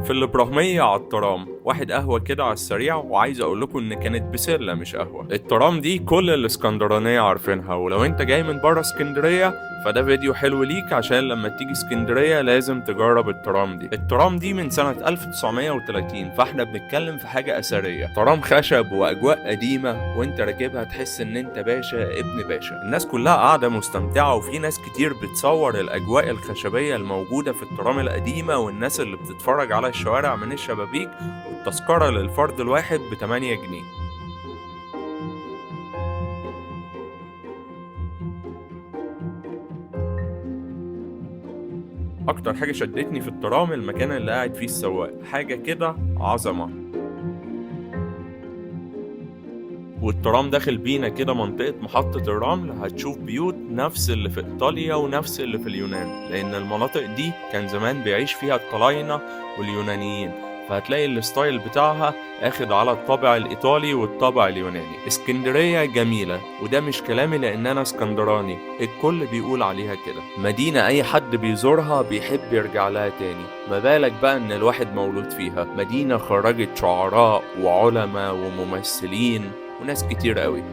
في الإبراهيمية على الترام، واحد قهوة كده على السريع، وعايز أقول لكم إن كانت بسلة مش قهوة. الترام دي كل الإسكندرانية عارفينها، ولو أنت جاي من بره اسكندرية فده فيديو حلو ليك، عشان لما تيجي اسكندرية لازم تجرب الترام دي. الترام دي من سنة 1930، فاحنا بنتكلم في حاجة أثرية. ترام خشب وأجواء قديمة، وأنت راكبها تحس إن أنت باشا ابن باشا. الناس كلها قاعدة مستمتعة، وفي ناس كتير بتصور الأجواء الخشبية الموجودة في الترام القديمة، والناس اللي بتتفرج على الشوارع من الشبابيك. والتذكرة للفرد الواحد ب8 جنيه. أكتر حاجة شدتني في الترام المكان اللي قاعد فيه السواق، حاجة كده عظمة. والترام داخل بينا كده منطقة محطة الرمل، هتشوف بيوت نفس اللي في إيطاليا ونفس اللي في اليونان، لأن المناطق دي كان زمان بيعيش فيها الطلاينة واليونانيين، فهتلاقي الستايل بتاعها اخد على الطابع الإيطالي والطابع اليوناني. اسكندرية جميلة، وده مش كلامي لأن أنا اسكندراني، الكل بيقول عليها كده. مدينة أي حد بيزورها بيحب يرجع لها تاني، ما بالك بقى إن الواحد مولود فيها. مدينة خرجت شعراء وعلماء وممثلين وناس كتير قوي.